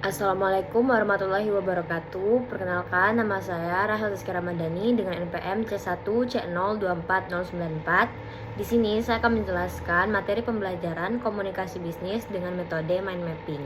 Assalamualaikum warahmatullahi wabarakatuh. Perkenalkan, nama saya Rahel Rizky Ramadhani dengan NPM C1C024094. Di sini saya akan menjelaskan materi pembelajaran komunikasi bisnis dengan metode mind mapping.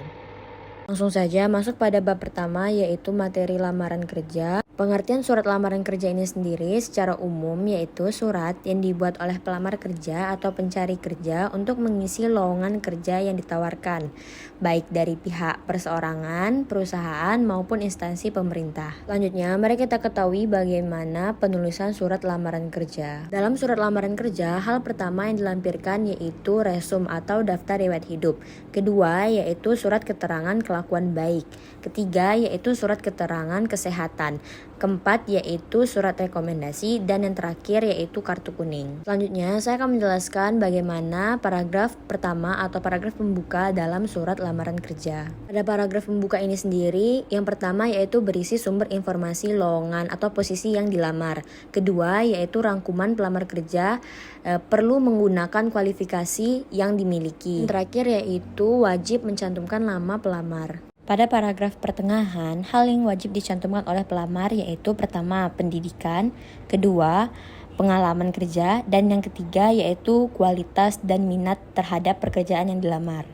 Langsung saja masuk pada bab pertama, yaitu materi lamaran kerja. Pengertian surat lamaran kerja ini sendiri secara umum yaitu surat yang dibuat oleh pelamar kerja atau pencari kerja untuk mengisi lowongan kerja yang ditawarkan, baik dari pihak perseorangan, perusahaan maupun instansi pemerintah. Selanjutnya, mari kita ketahui bagaimana penulisan surat lamaran kerja. Dalam surat lamaran kerja, hal pertama yang dilampirkan yaitu resum atau daftar riwayat hidup. Kedua, yaitu surat keterangan kelakuan baik. Ketiga, yaitu surat keterangan kesehatan. Keempat, yaitu surat rekomendasi, dan yang terakhir yaitu kartu kuning. Selanjutnya, saya akan menjelaskan bagaimana paragraf pertama atau paragraf pembuka dalam surat lamaran kerja. Pada paragraf pembuka ini sendiri, yang pertama yaitu berisi sumber informasi lowongan atau posisi yang dilamar. Kedua, yaitu rangkuman pelamar kerja perlu menggunakan kualifikasi yang dimiliki. Yang terakhir yaitu wajib mencantumkan nama pelamar. Pada paragraf pertengahan, hal yang wajib dicantumkan oleh pelamar yaitu pertama, pendidikan, kedua, pengalaman kerja, dan yang ketiga yaitu kualitas dan minat terhadap pekerjaan yang dilamar.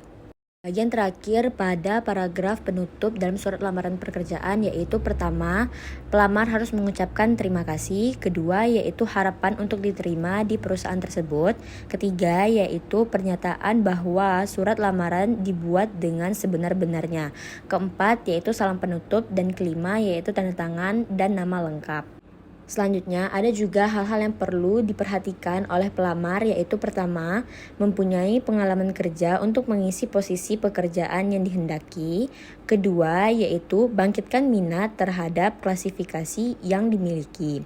Bagian terakhir pada paragraf penutup dalam surat lamaran pekerjaan yaitu pertama, pelamar harus mengucapkan terima kasih. Kedua, yaitu harapan untuk diterima di perusahaan tersebut. Ketiga, yaitu pernyataan bahwa surat lamaran dibuat dengan sebenar-benarnya. Keempat, yaitu salam penutup. Dan kelima, yaitu tanda tangan dan nama lengkap. Selanjutnya, ada juga hal-hal yang perlu diperhatikan oleh pelamar yaitu pertama, mempunyai pengalaman kerja untuk mengisi posisi pekerjaan yang dihendaki. Kedua, yaitu bangkitkan minat terhadap klasifikasi yang dimiliki.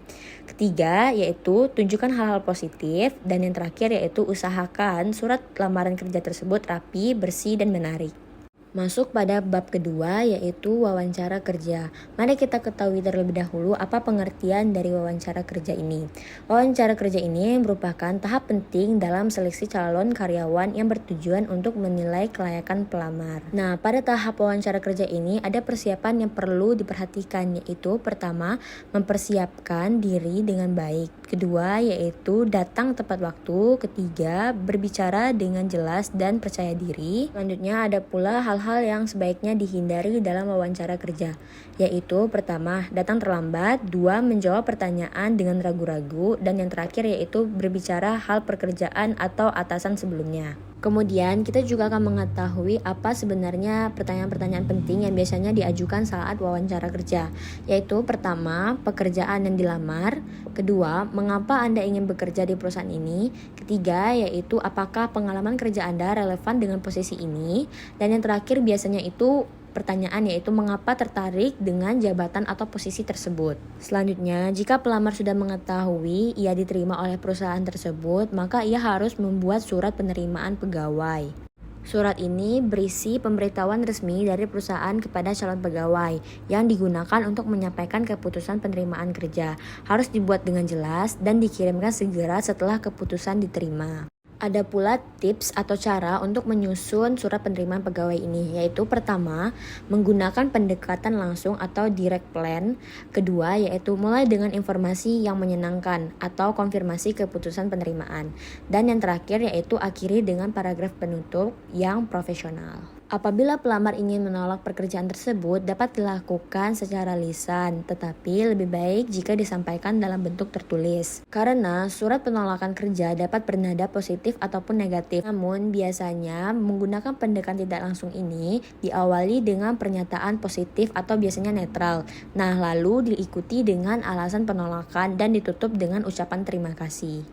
Ketiga, yaitu tunjukkan hal-hal positif. Dan yang terakhir yaitu usahakan surat lamaran kerja tersebut rapi, bersih, dan menarik. Masuk pada bab kedua yaitu wawancara kerja. Mari kita ketahui terlebih dahulu apa pengertian dari wawancara kerja ini. Wawancara kerja ini merupakan tahap penting dalam seleksi calon karyawan yang bertujuan untuk menilai kelayakan pelamar. Nah, pada tahap wawancara kerja ini ada persiapan yang perlu diperhatikan yaitu pertama, mempersiapkan diri dengan baik. Kedua, yaitu datang tepat waktu. Ketiga, berbicara dengan jelas dan percaya diri. Selanjutnya ada pula hal-hal yang sebaiknya dihindari dalam wawancara kerja, yaitu pertama, datang terlambat. Dua, menjawab pertanyaan dengan ragu-ragu. Dan yang terakhir yaitu berbicara hal pekerjaan atau atasan sebelumnya. Kemudian kita juga akan mengetahui apa sebenarnya pertanyaan-pertanyaan penting yang biasanya diajukan saat wawancara kerja, yaitu pertama, pekerjaan yang dilamar. Kedua, mengapa Anda ingin bekerja di perusahaan ini. Ketiga, yaitu apakah pengalaman kerja Anda relevan dengan posisi ini. Dan yang terakhir biasanya itu pertanyaan yaitu mengapa tertarik dengan jabatan atau posisi tersebut. Selanjutnya, jika pelamar sudah mengetahui ia diterima oleh perusahaan tersebut, maka ia harus membuat surat penerimaan pegawai. Surat ini berisi pemberitahuan resmi dari perusahaan kepada calon pegawai yang digunakan untuk menyampaikan keputusan penerimaan kerja. Harus dibuat dengan jelas dan dikirimkan segera setelah keputusan diterima. Ada pula tips atau cara untuk menyusun surat penerimaan pegawai ini, yaitu pertama, menggunakan pendekatan langsung atau direct plan. Kedua, yaitu mulai dengan informasi yang menyenangkan atau konfirmasi keputusan penerimaan. Dan yang terakhir yaitu akhiri dengan paragraf penutup yang profesional. Apabila pelamar ingin menolak pekerjaan tersebut dapat dilakukan secara lisan, tetapi lebih baik jika disampaikan dalam bentuk tertulis. Karena surat penolakan kerja dapat bernada positif ataupun negatif. Namun biasanya menggunakan pendekatan tidak langsung ini diawali dengan pernyataan positif atau biasanya netral. Nah, lalu diikuti dengan alasan penolakan dan ditutup dengan ucapan terima kasih.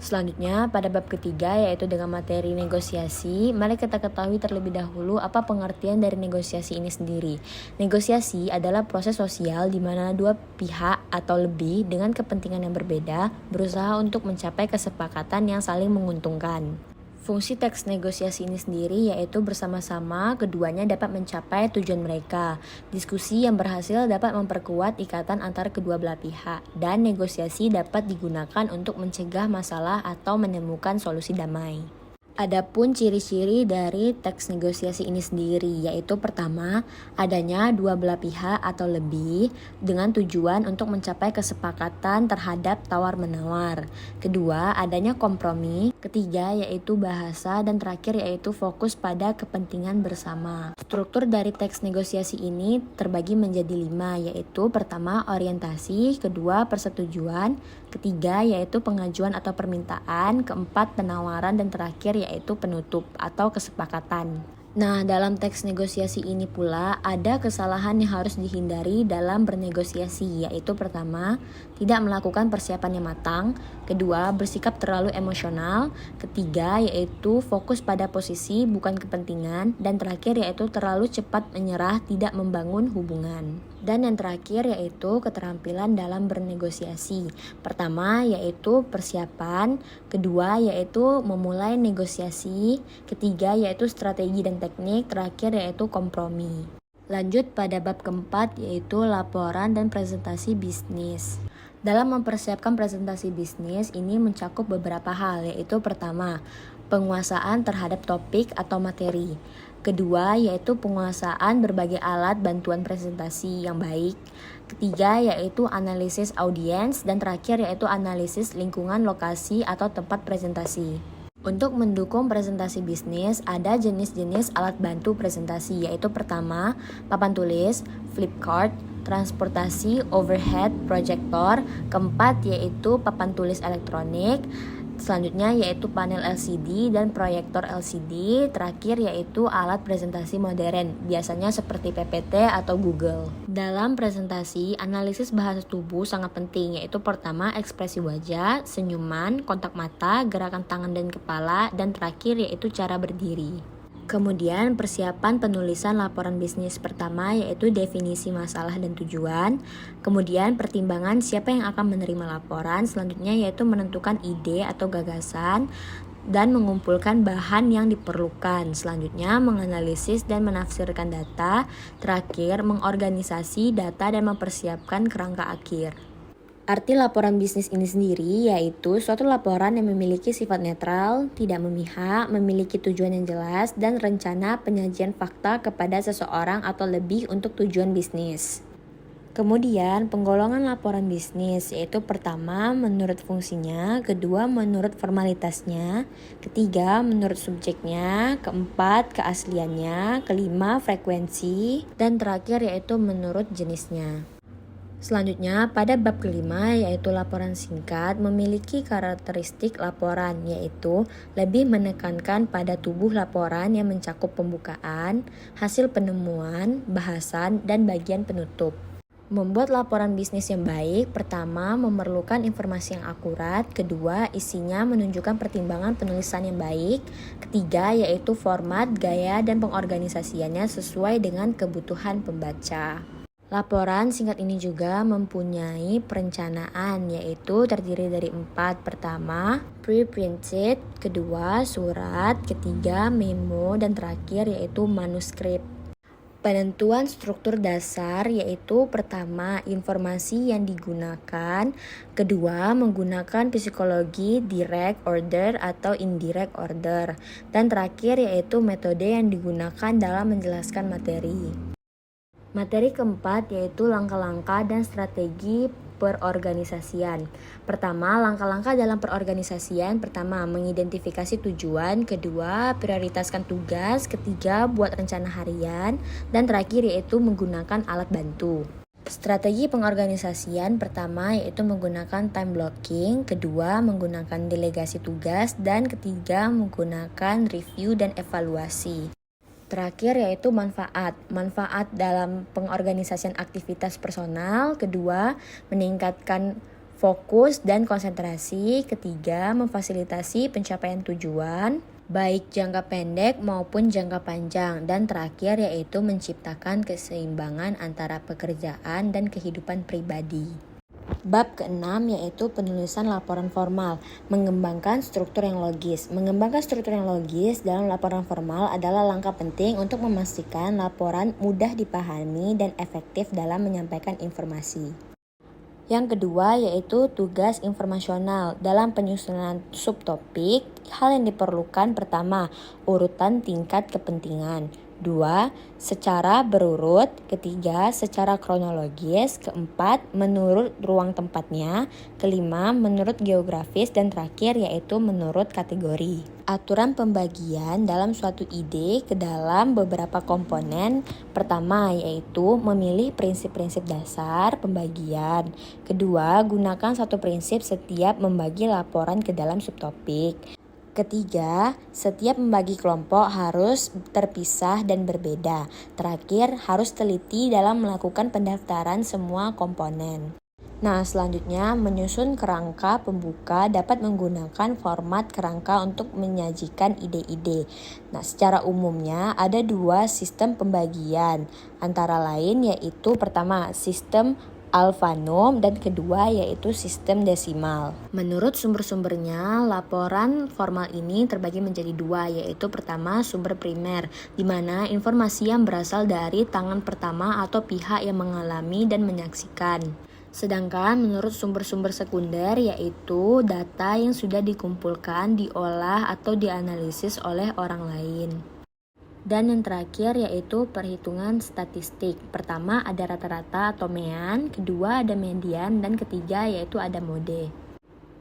Selanjutnya, pada bab ketiga yaitu dengan materi negosiasi, mari kita ketahui terlebih dahulu apa pengertian dari negosiasi ini sendiri. Negosiasi adalah proses sosial di mana dua pihak atau lebih dengan kepentingan yang berbeda berusaha untuk mencapai kesepakatan yang saling menguntungkan. Fungsi teks negosiasi ini sendiri yaitu bersama-sama keduanya dapat mencapai tujuan mereka. Diskusi yang berhasil dapat memperkuat ikatan antar kedua belah pihak, dan negosiasi dapat digunakan untuk mencegah masalah atau menemukan solusi damai. Adapun ciri-ciri dari teks negosiasi ini sendiri, yaitu pertama, adanya dua belah pihak atau lebih dengan tujuan untuk mencapai kesepakatan terhadap tawar-menawar. Kedua, adanya kompromi. Ketiga, yaitu bahasa. Dan terakhir, yaitu fokus pada kepentingan bersama. Struktur dari teks negosiasi ini terbagi menjadi 5, yaitu pertama, orientasi. Kedua, persetujuan. Ketiga, yaitu pengajuan atau permintaan. Keempat, penawaran. Dan terakhir, yaitu penutup atau kesepakatan. Nah, dalam teks negosiasi ini pula ada kesalahan yang harus dihindari dalam bernegosiasi, yaitu pertama, tidak melakukan persiapan yang matang. Kedua, bersikap terlalu emosional. Ketiga, yaitu fokus pada posisi bukan kepentingan. Dan terakhir, yaitu terlalu cepat menyerah, tidak membangun hubungan. Dan yang terakhir yaitu keterampilan dalam bernegosiasi. Pertama yaitu persiapan, kedua yaitu memulai negosiasi, ketiga yaitu strategi dan teknik, terakhir yaitu kompromi. Lanjut pada bab keempat yaitu laporan dan presentasi bisnis. Dalam mempersiapkan presentasi bisnis ini mencakup beberapa hal, yaitu pertama, penguasaan terhadap topik atau materi. Kedua, yaitu penguasaan berbagai alat bantuan presentasi yang baik. Ketiga, yaitu analisis audiens. Dan terakhir, yaitu analisis lingkungan lokasi atau tempat presentasi. Untuk mendukung presentasi bisnis, ada jenis-jenis alat bantu presentasi, yaitu pertama, papan tulis, flip chart, transportasi, overhead, proyektor. Keempat, yaitu papan tulis elektronik. Selanjutnya yaitu panel LCD dan proyektor LCD. Terakhir yaitu alat presentasi modern, biasanya seperti PPT atau Google. Dalam presentasi, analisis bahasa tubuh sangat penting, yaitu pertama ekspresi wajah, senyuman, kontak mata, gerakan tangan dan kepala, dan terakhir yaitu cara berdiri. Kemudian persiapan penulisan laporan bisnis pertama yaitu definisi masalah dan tujuan. Kemudian pertimbangan siapa yang akan menerima laporan. Selanjutnya yaitu menentukan ide atau gagasan dan mengumpulkan bahan yang diperlukan. Selanjutnya menganalisis dan menafsirkan data. Terakhir mengorganisasi data dan mempersiapkan kerangka akhir. Arti laporan bisnis ini sendiri yaitu suatu laporan yang memiliki sifat netral, tidak memihak, memiliki tujuan yang jelas, dan rencana penyajian fakta kepada seseorang atau lebih untuk tujuan bisnis. Kemudian penggolongan laporan bisnis yaitu pertama menurut fungsinya, kedua menurut formalitasnya, ketiga menurut subjeknya, keempat keasliannya, kelima frekuensi, dan terakhir yaitu menurut jenisnya. Selanjutnya, pada bab kelima yaitu laporan singkat memiliki karakteristik laporan yaitu lebih menekankan pada tubuh laporan yang mencakup pembukaan, hasil penemuan, bahasan, dan bagian penutup. Membuat laporan bisnis yang baik, pertama memerlukan informasi yang akurat, kedua isinya menunjukkan pertimbangan penulisan yang baik, ketiga yaitu format, gaya, dan pengorganisasiannya sesuai dengan kebutuhan pembaca. Laporan singkat ini juga mempunyai perencanaan yaitu terdiri dari 4. Pertama, pre-printed, kedua surat, ketiga memo, dan terakhir yaitu manuskrip. Penentuan struktur dasar yaitu pertama informasi yang digunakan, kedua menggunakan psikologi direct order atau indirect order, dan terakhir yaitu metode yang digunakan dalam menjelaskan materi. Materi keempat yaitu langkah-langkah dan strategi perorganisasian. Pertama, langkah-langkah dalam perorganisasian. Pertama, mengidentifikasi tujuan. Kedua, prioritaskan tugas. Ketiga, buat rencana harian. Dan terakhir yaitu menggunakan alat bantu. Strategi pengorganisasian pertama yaitu menggunakan time blocking. Kedua, menggunakan delegasi tugas. Dan ketiga, menggunakan review dan evaluasi. Terakhir yaitu manfaat dalam pengorganisasian aktivitas personal. Kedua, meningkatkan fokus dan konsentrasi. Ketiga, memfasilitasi pencapaian tujuan baik jangka pendek maupun jangka panjang. Dan terakhir yaitu menciptakan keseimbangan antara pekerjaan dan kehidupan pribadi. Bab ke-6 yaitu penulisan laporan formal, mengembangkan struktur yang logis. Mengembangkan struktur yang logis dalam laporan formal adalah langkah penting untuk memastikan laporan mudah dipahami dan efektif dalam menyampaikan informasi. Yang kedua yaitu tugas informasional. Dalam penyusunan subtopik, hal yang diperlukan pertama, urutan tingkat kepentingan. 2. Secara berurut. Ketiga, secara kronologis. Keempat, menurut ruang tempatnya. Kelima, menurut geografis. Dan terakhir yaitu menurut kategori. Aturan pembagian dalam suatu ide ke dalam beberapa komponen. Pertama yaitu memilih prinsip-prinsip dasar pembagian. Kedua, gunakan satu prinsip setiap membagi laporan ke dalam subtopik. Ketiga, setiap membagi kelompok harus terpisah dan berbeda. Terakhir, harus teliti dalam melakukan pendaftaran semua komponen. Nah, selanjutnya menyusun kerangka pembuka dapat menggunakan format kerangka untuk menyajikan ide-ide. Nah, secara umumnya ada dua sistem pembagian, antara lain yaitu pertama sistem alfanom dan kedua yaitu sistem desimal. Menurut sumber-sumbernya, laporan formal ini terbagi menjadi dua, yaitu pertama sumber primer, di mana informasi yang berasal dari tangan pertama atau pihak yang mengalami dan menyaksikan. Sedangkan menurut sumber-sumber sekunder yaitu data yang sudah dikumpulkan, diolah atau dianalisis oleh orang lain. Dan yang terakhir yaitu perhitungan statistik. Pertama ada rata-rata atau mean, kedua ada median, dan ketiga yaitu ada mode.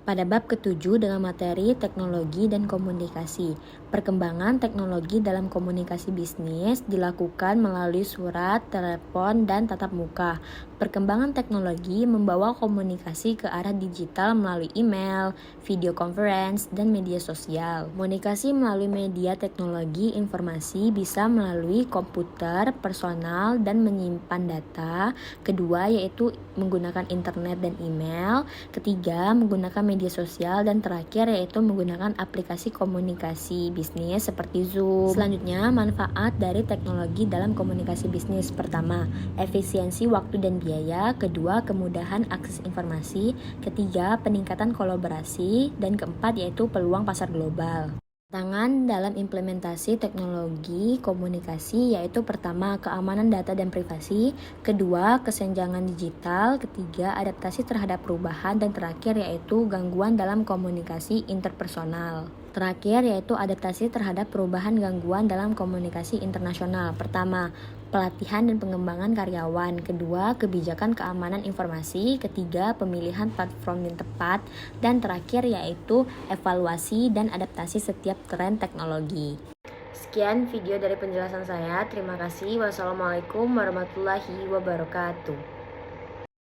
Pada bab ke-7 dengan materi teknologi dan komunikasi. Perkembangan teknologi dalam komunikasi bisnis dilakukan melalui surat, telepon, dan tatap muka. Perkembangan teknologi membawa komunikasi ke arah digital melalui email, video conference, dan media sosial. Komunikasi melalui media teknologi informasi bisa melalui komputer, personal, dan menyimpan data. Kedua yaitu menggunakan internet dan email. Ketiga menggunakan media sosial, dan terakhir yaitu menggunakan aplikasi komunikasi bisnis seperti Zoom. Selanjutnya, manfaat dari teknologi dalam komunikasi bisnis. Pertama, efisiensi waktu dan biaya. Kedua, kemudahan akses informasi. Ketiga, peningkatan kolaborasi. Dan keempat yaitu peluang pasar global. Tantangan dalam implementasi teknologi komunikasi yaitu pertama keamanan data dan privasi, kedua kesenjangan digital, ketiga adaptasi terhadap perubahan, dan terakhir yaitu gangguan dalam komunikasi interpersonal. Terakhir yaitu adaptasi terhadap perubahan gangguan dalam komunikasi internasional. Pertama, pelatihan dan pengembangan karyawan. Kedua, kebijakan keamanan informasi. Ketiga, pemilihan platform yang tepat. Dan terakhir yaitu evaluasi dan adaptasi setiap tren teknologi. Sekian video dari penjelasan saya. Terima kasih. Wassalamualaikum warahmatullahi wabarakatuh.